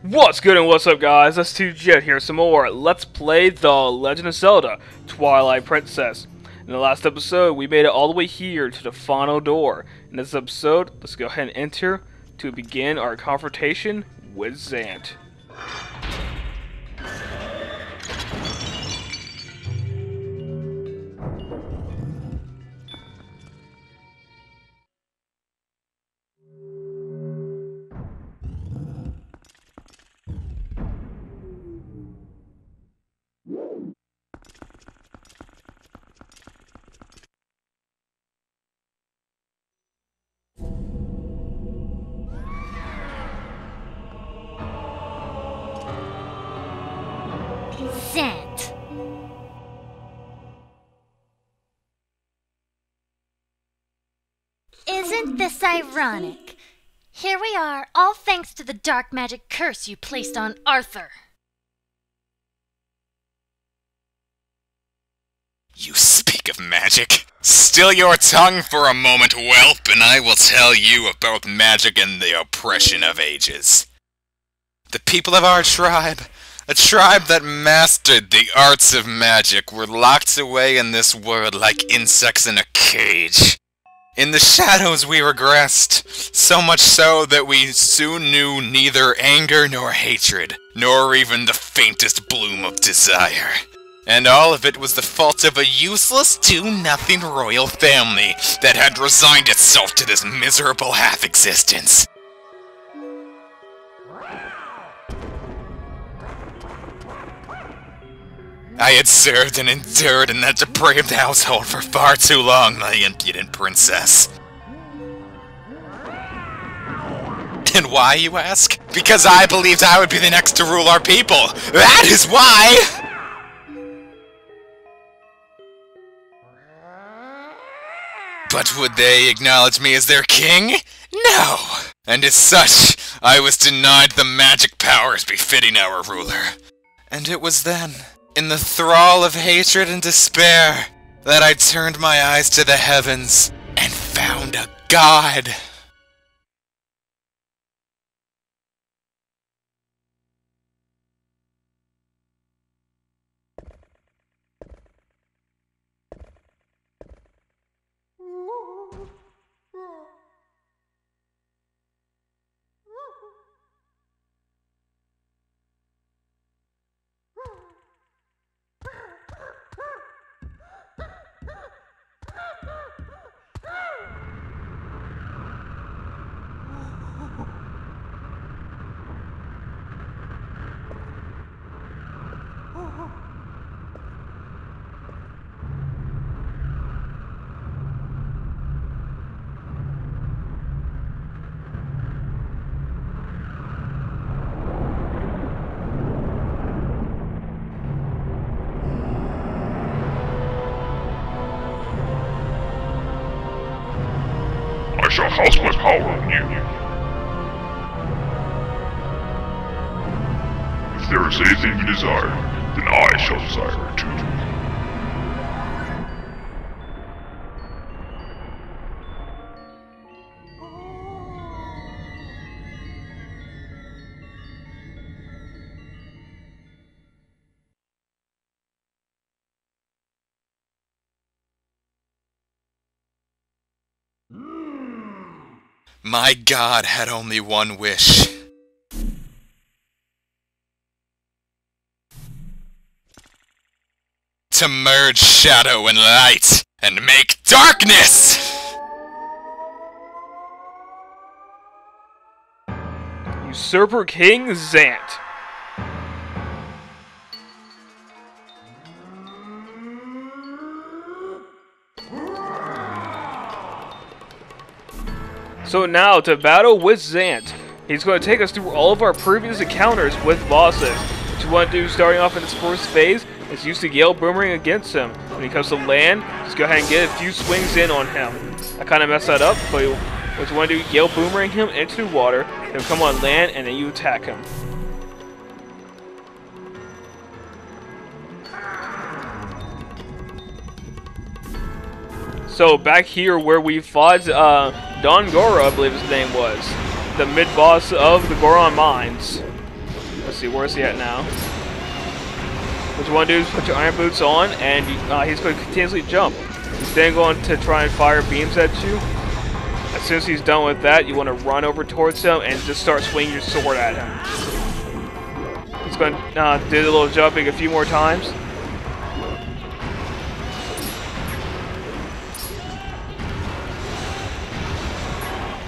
What's good and what's up, guys? Let's 2Jet here some more. Let's play The Legend of Zelda, Twilight Princess. In the last episode, we made it all the way here to the final door. In this episode, let's go ahead and enter to begin our confrontation with Zant. Zant. Isn't this ironic? Here we are, all thanks to the dark magic curse you placed on Arthur. You speak of magic? Still your tongue for a moment, whelp, and I will tell you about magic and the oppression of ages. The people of our tribe, a tribe that mastered the arts of magic, were locked away in this world like insects in a cage. In the shadows we regressed, so much so that we soon knew neither anger nor hatred, nor even the faintest bloom of desire. And all of it was the fault of a useless, do-nothing royal family that had resigned itself to this miserable half-existence. I had served and endured in that depraved household for far too long, my impudent princess. And why, you ask? Because I believed I would be the next to rule our people! That is why! But would they acknowledge me as their king? No! And as such, I was denied the magic powers befitting our ruler. And it was then, in the thrall of hatred and despair, that I turned my eyes to the heavens and found a god. I shall house my power on you. If there is anything you desire, then I shall desire it too. My god had only one wish. To merge shadow and light, and make darkness! Usurper King Zant. So now, to battle with Zant, he's going to take us through all of our previous encounters with bosses. What you want to do starting off in this first phase is use the Gale Boomerang against him. When he comes to land, just go ahead and get a few swings in on him. I kind of messed that up, but what you want to do, Gale Boomerang him into the water, he'll come on land, and then you attack him. So back here where we fought Don Gora, I believe his name was, the mid-boss of the Goron Mines. Let's see, where's he at now? What you want to do is put your iron boots on, and he's going to continuously jump. He's then going to try and fire beams at you. As soon as he's done with that, you want to run over towards him and just start swinging your sword at him. He's going to do the little jumping a few more times.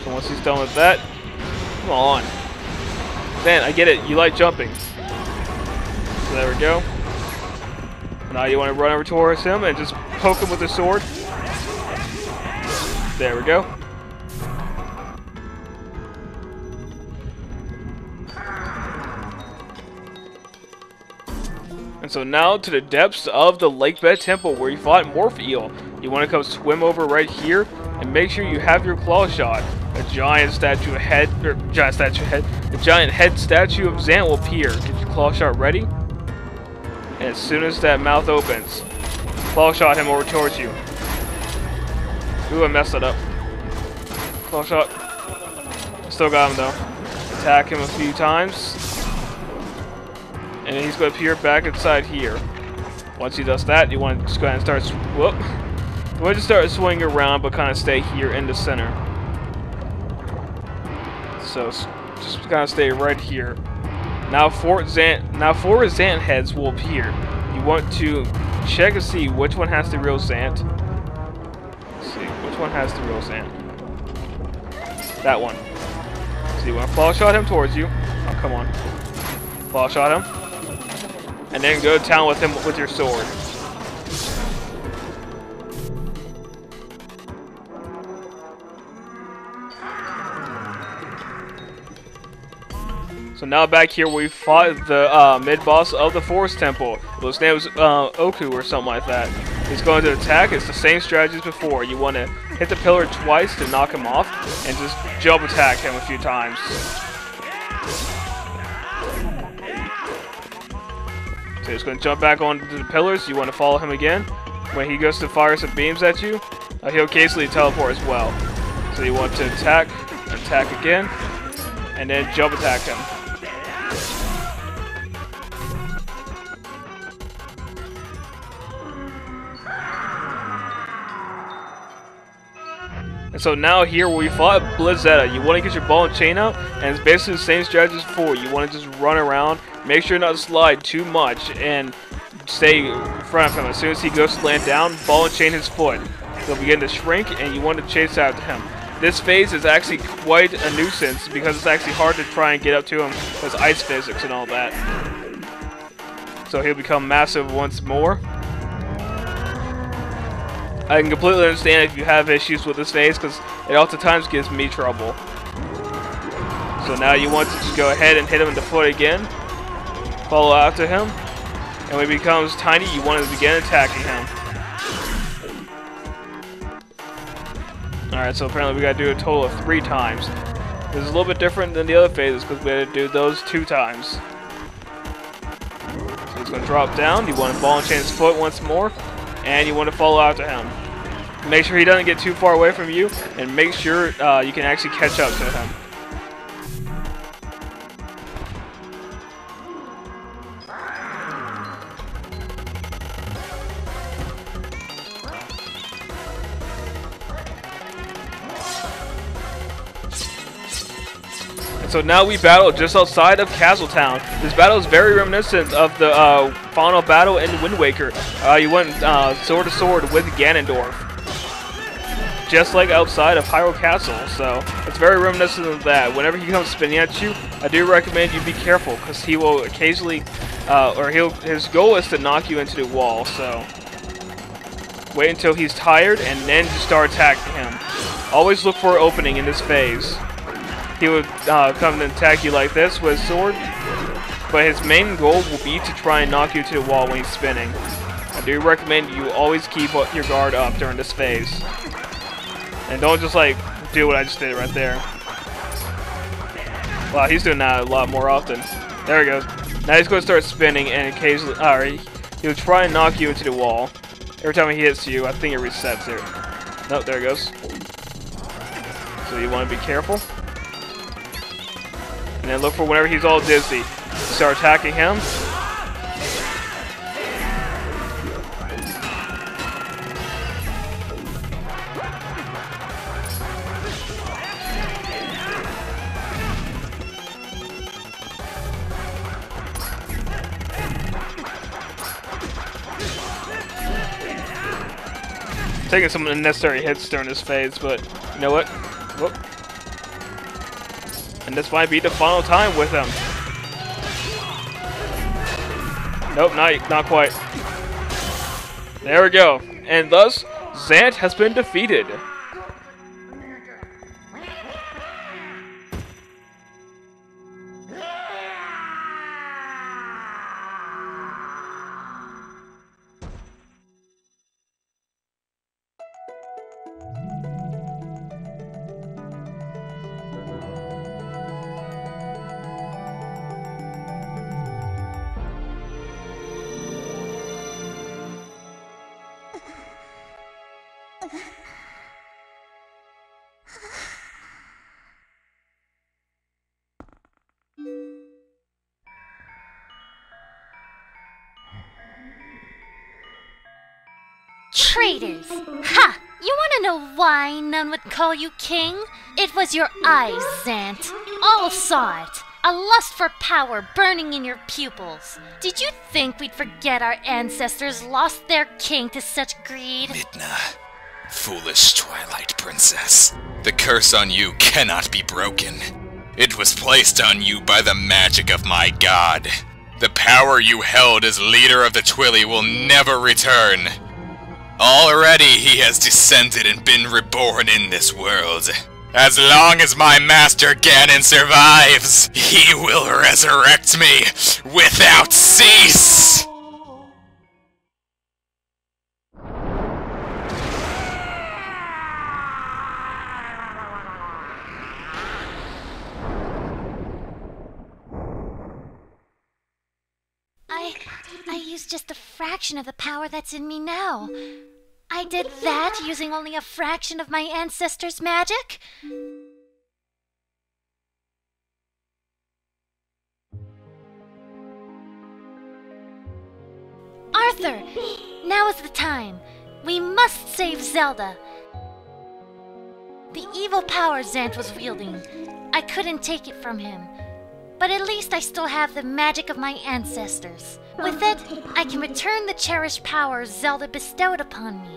So once he's done with that, come on. Man, I get it. You like jumping. So there we go. Now you want to run over towards him and just poke him with the sword. There we go. And so now to the depths of the Lakebed Temple where you fought Morph Eel. You want to come swim over right here and make sure you have your claw shot. A giant head statue of Zant will appear. Get your claw shot ready. And as soon as that mouth opens, claw shot him over towards you. Ooh, I messed it up. Claw shot. Still got him though. Attack him a few times. And then he's going to appear back inside here. Once he does that, you want to just go ahead and start you want to start swinging around, but kind of stay here in the center. So just kind of stay right here. Now four Zant heads will appear. You want to check and see which one has the real Zant. Let's see, which one has the real Zant? That one. So you want to claw shot him towards you. Oh, come on. Claw shot him. And then go to town with him with your sword. So now back here we fought the mid-boss of the Forest Temple. His name was Oku or something like that. He's going to attack. It's the same strategy as before. You want to hit the pillar twice to knock him off and just jump attack him a few times. So he's going to jump back onto the pillars. You want to follow him again. When he goes to fire some beams at you, he'll occasionally teleport as well. So you want to attack again, and then jump attack him. And so now here we fought Blizzetta. You want to get your ball and chain out, and it's basically the same strategy as before. You want to just run around, make sure not to slide too much, and stay in front of him. As soon as he goes to land down, ball and chain his foot. He'll begin to shrink, and you want to chase after him. This phase is actually quite a nuisance because it's actually hard to try and get up to him with ice physics and all that. So he'll become massive once more. I can completely understand if you have issues with this phase because it oftentimes gives me trouble. So now you want to just go ahead and hit him in the foot again. Follow after him. And when he becomes tiny, you want to begin attacking him. Alright, so apparently we gotta do a total of 3 times. This is a little bit different than the other phases because we had to do those 2 times. So he's gonna drop down. You want to ball and chain his foot once more. And you want to follow after him. Make sure he doesn't get too far away from you, and make sure you can actually catch up to him. So now we battle just outside of Castletown. This battle is very reminiscent of the final battle in Wind Waker. You went sword to sword with Ganondorf, just like outside of Hyrule Castle. So it's very reminiscent of that. Whenever he comes spinning at you, I do recommend you be careful because he will occasionally, his goal is to knock you into the wall. So wait until he's tired and then just start attacking him. Always look for an opening in this phase. He would come and attack you like this with his sword, but his main goal will be to try and knock you to the wall when he's spinning. I do recommend you always keep your guard up during this phase. And don't just like do what I just did right there. Wow, he's doing that a lot more often. There he goes. Now he's going to start spinning and occasionally, he'll try and knock you into the wall. Every time he hits you, I think it resets it. Nope, there it goes. So you want to be careful. And then look for whenever he's all dizzy. Start attacking him. Taking some unnecessary hits during this phase, but you know what? Whoop. And this might be the final time with him. Nope, not quite. There we go. And thus, Zant has been defeated. Traitors! Ha! You want to know why none would call you king? It was your eyes, Zant. All saw it. A lust for power burning in your pupils. Did you think we'd forget our ancestors lost their king to such greed? Midna, foolish Twilight princess. The curse on you cannot be broken. It was placed on you by the magic of my god. The power you held as leader of the Twilly will never return. Already he has descended and been reborn in this world. As long as my master Ganon survives, he will resurrect me without cease! I used just a fraction of the power that's in me now. I did that using only a fraction of my ancestors' magic? Arthur! Now is the time. We must save Zelda. The evil power Zant was wielding, I couldn't take it from him. But at least I still have the magic of my ancestors. With it, I can return the cherished power Zelda bestowed upon me.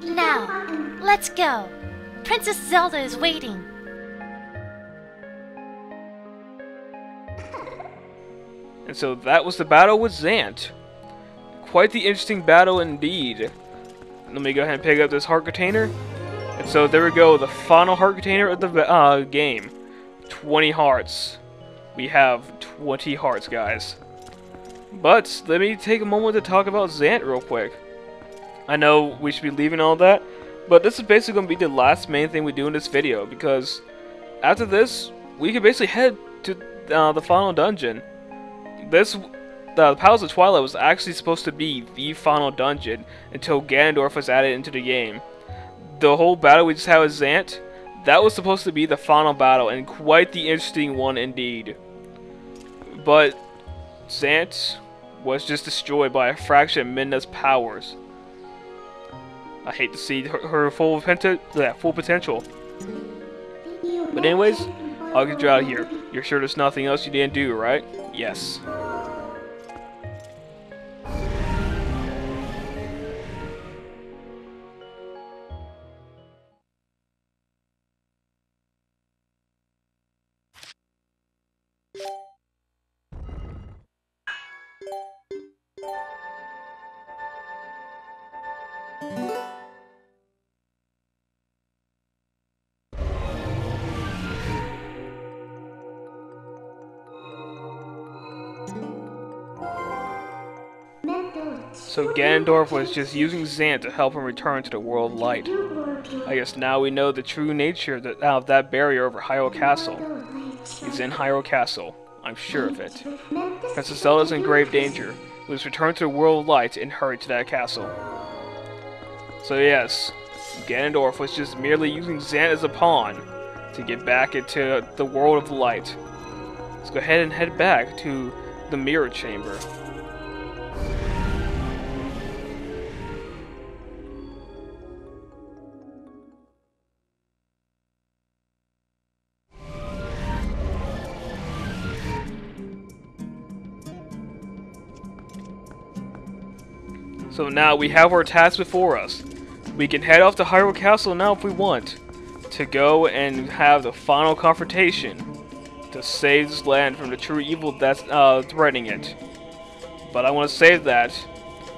Now, let's go. Princess Zelda is waiting. And so that was the battle with Zant. Quite the interesting battle indeed. Let me go ahead and pick up this heart container. And so there we go, the final heart container of the game. 20 hearts. We have 20 hearts, guys. But let me take a moment to talk about Zant real quick. I know we should be leaving all that, but this is basically going to be the last main thing we do in this video, because after this, we can basically head to the final dungeon. The Palace of Twilight was actually supposed to be the final dungeon until Ganondorf was added into the game. The whole battle we just had with Zant, that was supposed to be the final battle, and quite the interesting one indeed. But Zant was just destroyed by a fraction of Midna's powers. I hate to see her full potential. But anyways, I'll get you out of here. You're sure there's nothing else you didn't do, right? Yes. So Ganondorf was just using Zant to help him return to the world of light. I guess now we know the true nature of that barrier over Hyrule Castle. He's in Hyrule Castle. I'm sure of it. Princess Zelda's in grave danger. We must return to the world of light and hurry to that castle. So yes, Ganondorf was just merely using Zant as a pawn to get back into the world of light. Let's go ahead and head back to the mirror chamber. So now we have our task before us. We can head off to Hyrule Castle now if we want, to go and have the final confrontation to save this land from the true evil that's threatening it. But I want to save that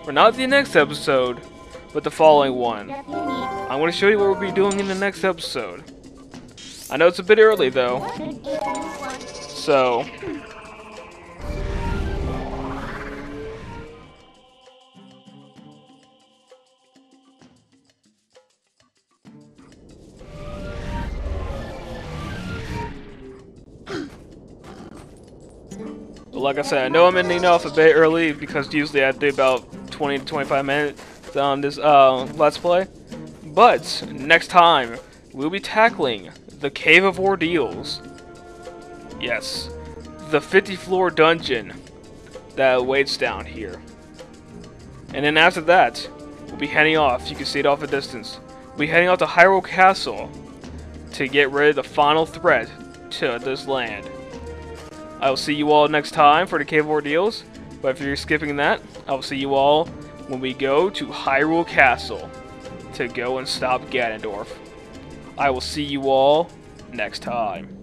for not the next episode, but the following one. I'm going to show you what we'll be doing in the next episode. I know it's a bit early though, so but like I said, I know I'm ending off a bit early because usually I do about 20 to 25 minutes on this Let's Play. But next time, we'll be tackling the Cave of Ordeals. Yes, the 50-floor dungeon that awaits down here. And then after that, we'll be heading off. You can see it off a distance. We'll be heading off to Hyrule Castle to get rid of the final threat to this land. I will see you all next time for the Cave of Ordeals, but if you're skipping that, I will see you all when we go to Hyrule Castle to go and stop Ganondorf. I will see you all next time.